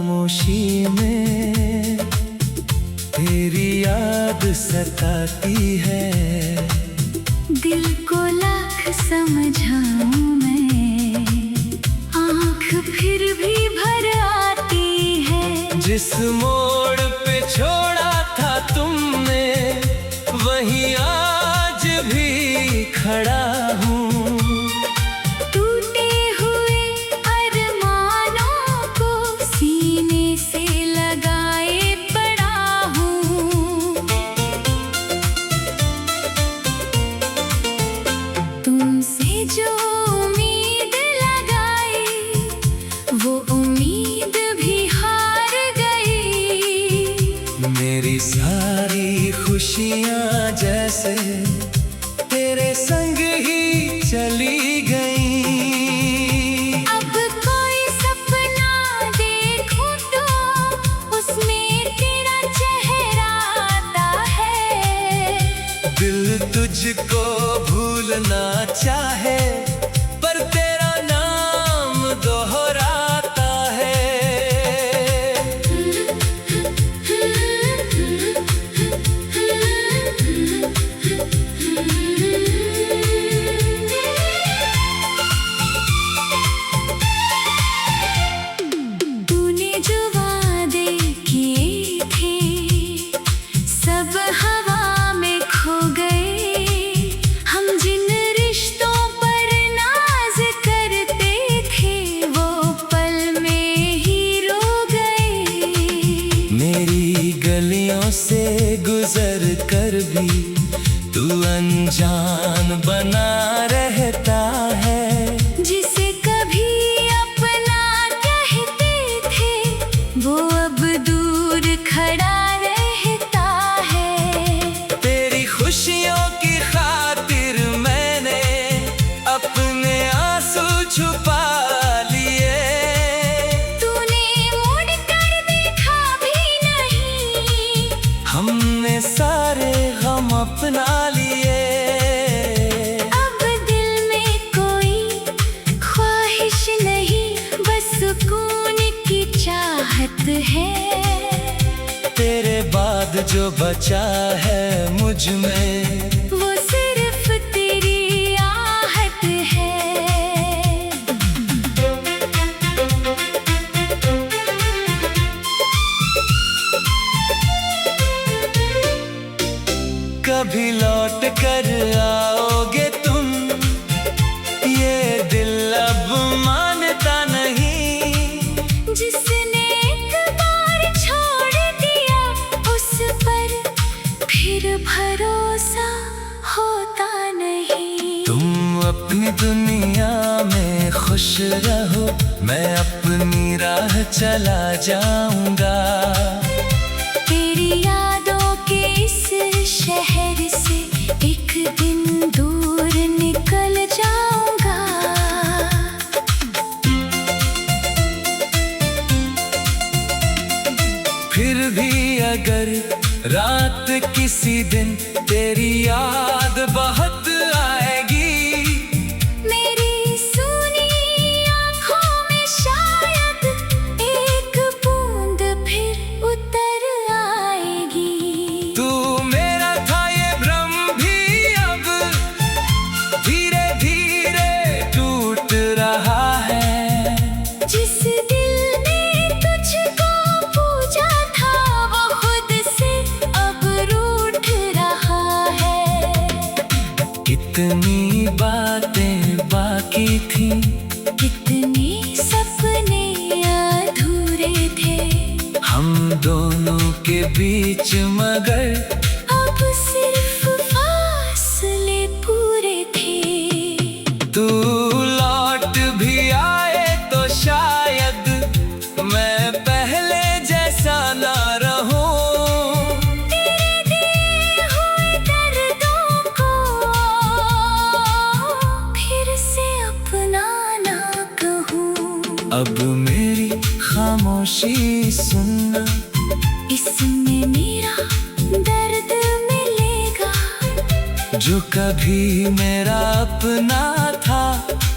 खामोशी में तेरी याद सताती है। दिल को लाख समझाऊं मैं, आँख फिर भी भर आती है। जिस मोड़ पे छोड़ा था तुमने वहीं आज भी खड़ा हूँ। टूटे हुए अरमानों को सीने से लगाए पड़ा हूँ। तुमसे जो उम्मीद लगाई वो उम्मीद भी हार गई। मेरी सारी खुशियाँ जैसे तेरे संग ही चली गई। अब कोई सपना देखूं तो उसमें तेरा चेहरा आता है। दिल तुझको भूलना चाहे पर तेरा नाम दोहराता है। तूने जो वादे किए थे सब हवा में खो गए। हम जिन रिश्तों पर नाज करते थे वो पल में ही रो गए। मेरी गलियों से गुजर कर भी तू अनजान बना रहता है। जिसे कभी अपना कहते थे वो अब दूर खड़ा रहता है। तेरी खुशियों की खातिर मैंने अपने आंसू छुपा लिए। तूने मुड़ कर देखा भी नहीं, हमने सारे गम अपना लिए। अब दिल में कोई ख्वाहिश नहीं, बस सुकून की चाहत है। तेरे बाद जो बचा है मुझ में वो सिर्फ तेरी आहट है। कभी लौट कर आओगे तुम ये दिल अब मानता नहीं। जिसने एक बार छोड़ दिया उस पर फिर भरोसा होता नहीं। तुम अपनी दुनिया में खुश रहो मैं अपनी राह चला जाऊंगा। तेरी यादों के इस शहर से एक दिन दूर निकल जाऊंगा। फिर भी अगर रात किसी दिन तेरी याद बहुत आएगी, मेरी सूनी आँखों में शायद एक बूंद फिर उतर आएगी। तू मेरा था ये भ्रम भी अब धीरे धीरे टूट रहा है। जिस दिल ने तुझको पूजा था वो खुद से अब रूठ रहा है। कितनी बातें बाकी थी, कितने सपने अधूरे थे हम दोनों के बीच मगर अब सिर्फ फासले पूरे थे। तू लौट भी आए तो शायद मैं पहले जैसा ना रहूं। तेरे दिए हुए दर्दों को फिर से अपना ना कहूँ। अब मेरी खामोशी सुनना, इसमें मेरा दर्द मिलेगा। जो कभी मेरा अपना था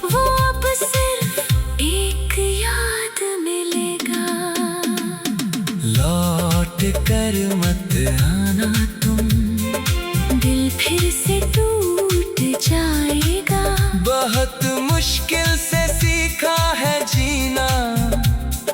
वो अब सिर्फ एक याद मिलेगा। कर मत आना तुम, दिल फिर से टूट जाएगा। बहुत मुश्किल से सीखा है जीना,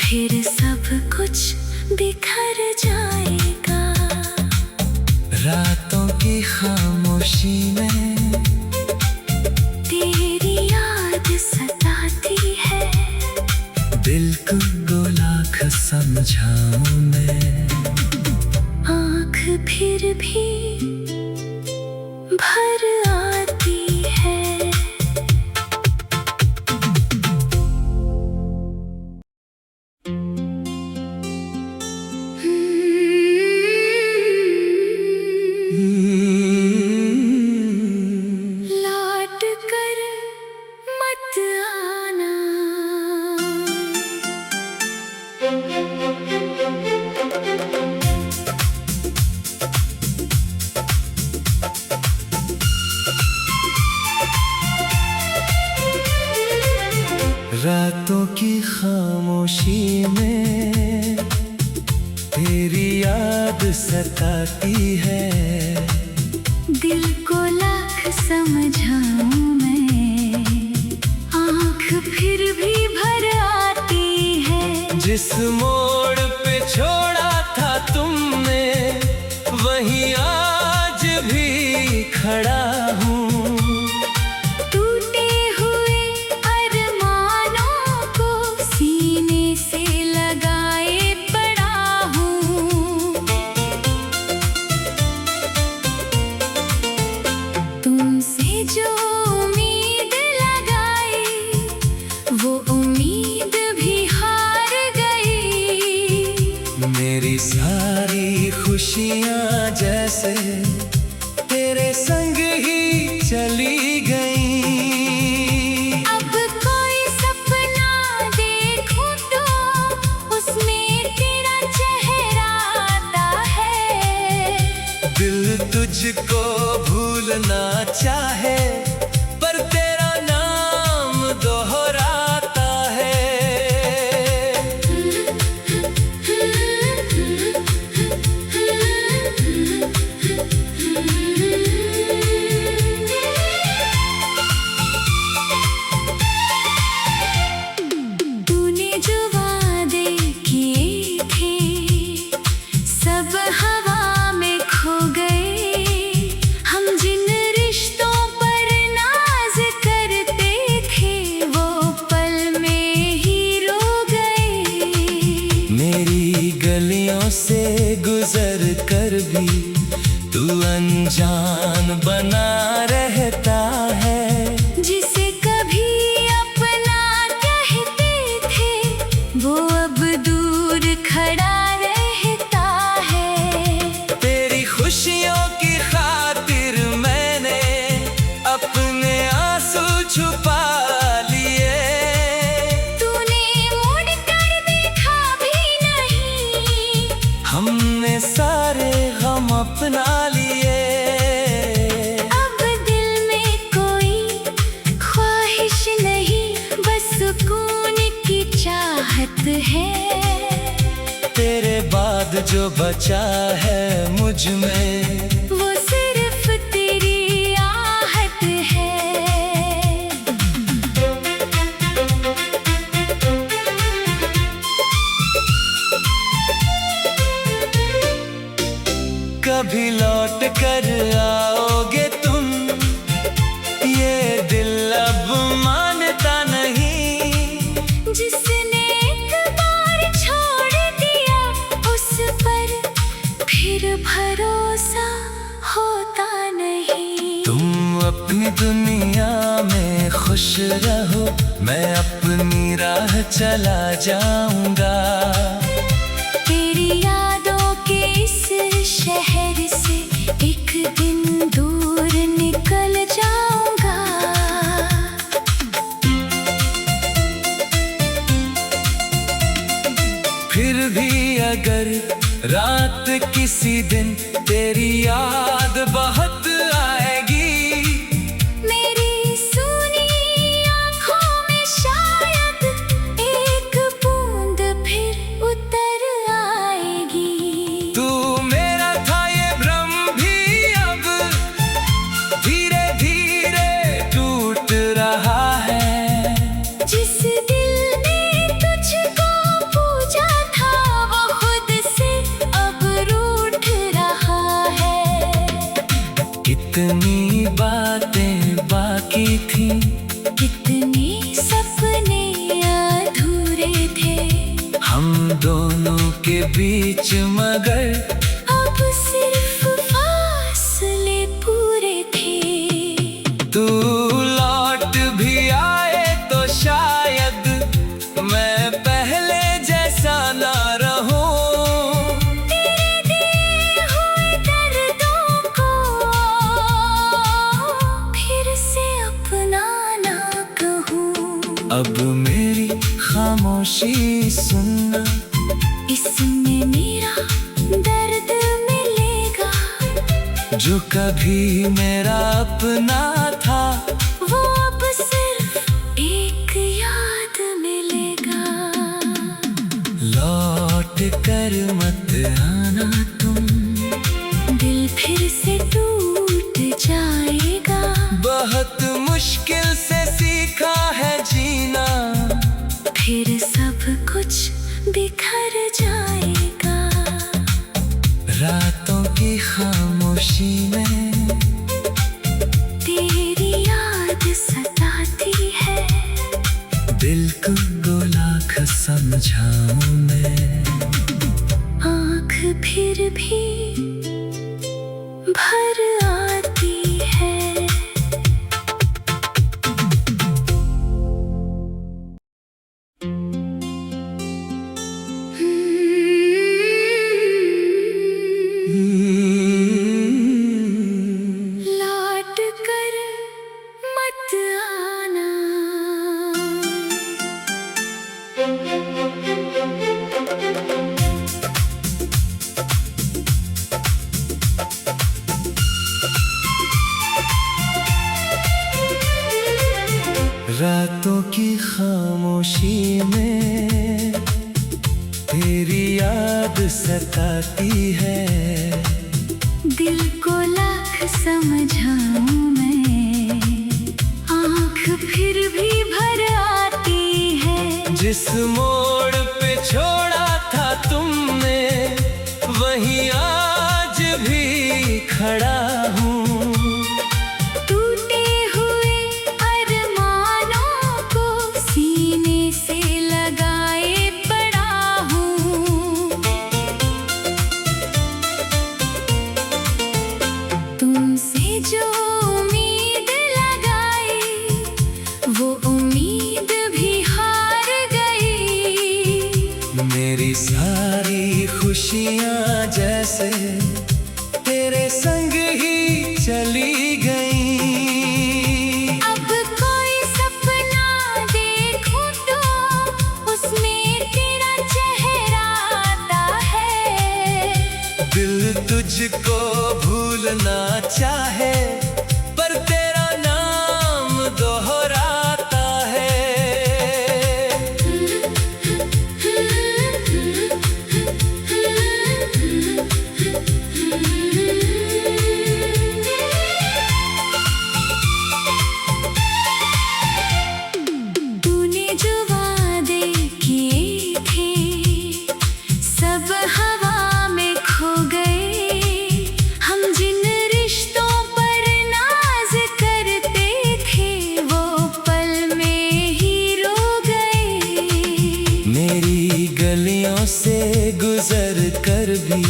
फिर सब कुछ बिखर जाएगा। रातों की खामोशी में तेरी याद सताती है, दिल को लाख समझाऊं मैं, आँख फिर भी भर आती है। लौट कर मत आना। रातों की खामोशी में तेरी याद सताती है, दिल को लाख समझाऊं मैं, आँख फिर भी भर आती है। जिस मोड़ पे छोड़ा था तुमने वहीं आज भी खड़ा हूँ। टूटे हुए अरमानों को सीने से लगाए पड़ा हूँ। तुमसे जो उम्मीद लगाई वो उम्मीद भी हार गई। मेरी सारी खुशियाँ जैसे तेरे संग ही चली गई। अब कोई सपना देखूं तो उसमें तेरा चेहरा आता है। दिल तुझको भूलना चाहे पर तेरा नाम दोहराता है। तूने जो वादे किए थे सब हवा में खो गए। हम जिन रिश्तों पर नाज करते थे वो पल में ही रो गए। मेरी गलियों से गुजर कर भी तू अनजान बना रहता है। जिसे कभी अपना कहते थे वो अब दूर खड़ा रहता है। तेरी खुशियों की खातिर मैंने अपने आंसू छुपा लिए। तूने मुड़ कर देखा भी नहीं, हमने सारे गम अपना लिए। अब दिल में कोई ख्वाहिश नहीं, बस सुकून की चाहत है। तेरे बाद जो बचा है मुझ में वो सिर्फ तेरी आहट है। कभी लौट कर आओगे तुम, ये दिल अब मानता नहीं। जिसने एक बार छोड़ दिया उस पर फिर भरोसा होता नहीं। तुम अपनी दुनिया में खुश रहो, मैं अपनी राह चला जाऊंगा। तेरी यादों के इस शहर से एक दिन दूर निकल जाऊंगा। फिर भी अगर रात किसी दिन तेरी याद बहुत आएगी, मेरी सूनी आँखों में शायद एक बूंद फिर उतर आएगी। तू कितनी बातें बाकी थी, कितने सपने अधूरे थे, हम दोनों के बीच मगर अब सिर्फ फासले पूरे थे। तू लौट भी आए तो शायद मैं पहले जैसा ना रहूं। तेरे दिए हुए दर्दों को फिर से अपना ना कहूँ। अब मेरी खामोशी सुनना, इसमें मेरा दर्द मिलेगा। जो कभी मेरा अपना था, वो अब सिर्फ एक याद मिलेगा। लौट कर मत आना तुम, दिल फिर से टूट जाएगा। बहुत मुश्किल से सीखा है जीना, फिर सब कुछ बिखर जाएगा। रातों की खामोशी में तेरी याद सताती है। दिल को लाख समझाऊं मैं, आँख फिर भी भर आती है। लौट कर मत आना। रातों की खामोशी में तेरी याद सताती है। दिल को लाख समझाऊं मैं, आँख फिर भी भर आती है। जिस मोड़ पे छोड़ा था तुमने, वहीं आज भी खड़ा हूँ। टूटे हुए अरमानों को सीने से लगाए पड़ा हूँ। तुमसे जो उम्मीद लगाई, वो उम्मीद भी हार गई। मेरी सारी खुशियाँ जैसे तेरे संग ही चली गई। अब कोई सपना देखूं तो उसमें तेरा चेहरा आता है। दिल तुझको भूलना चाहे, पर तेरा नाम दोहराता है। तूने जो वादे किए थे, सब हवा में खो गए। हम जिन रिश्तों पर नाज करते थे, वो पल में ही रो गए। मेरी गलियों से गुजर कर भी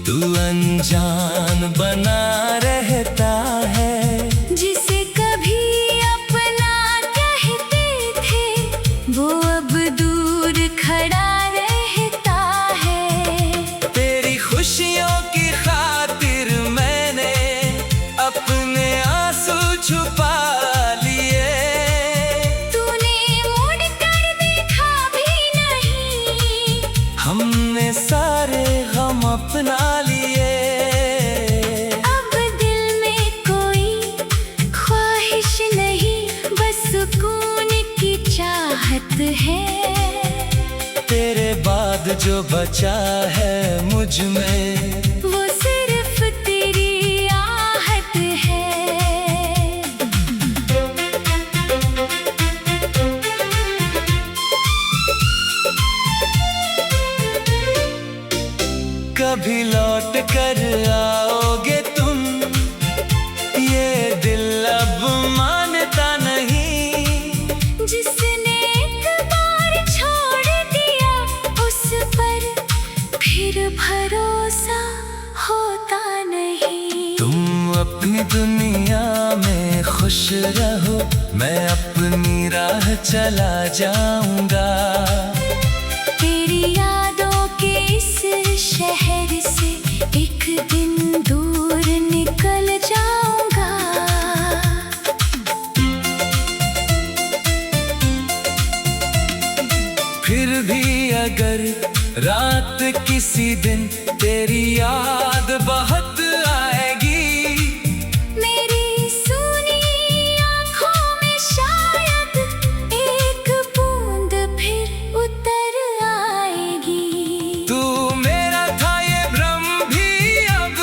तू अनजान बना रहता है। जिसे कभी अपना कहते थे, वो अब दूर खड़ा रहता है। तेरी खुशियों की खातिर मैंने अपने आंसू छुपा लिए। तूने मुड़ कर देखा भी नहीं, हमने सारे गम अपना लिए। अब दिल में कोई ख्वाहिश नहीं, बस सुकून की चाहत है। तेरे बाद जो बचा है मुझ में, वो सिर्फ तेरी आहट है। कभी लौट कर आओगे तुम, फिर भरोसा होता नहीं। तुम अपनी दुनिया में खुश रहो, मैं अपनी राह चला जाऊंगा। तेरी यादों के इस शहर से एक दिन दूर निकल जाऊंगा। फिर भी अगर रात किसी दिन तेरी याद बहुत आएगी, मेरी सूनी आँखों में शायद एक बूंद फिर उतर आएगी। तू मेरा था ये भ्रम भी अब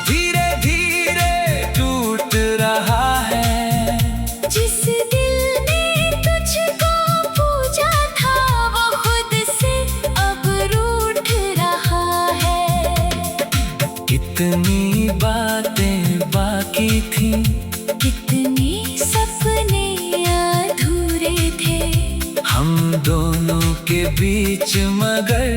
धीरे धीरे टूट रहा है। जिस दिल ने तुझको पूजा था वो खुद से अब रूठ रहा है। कितनी बातें बाकी थी, कितने सपने अधूरे थे हम दोनों के बीच, मगर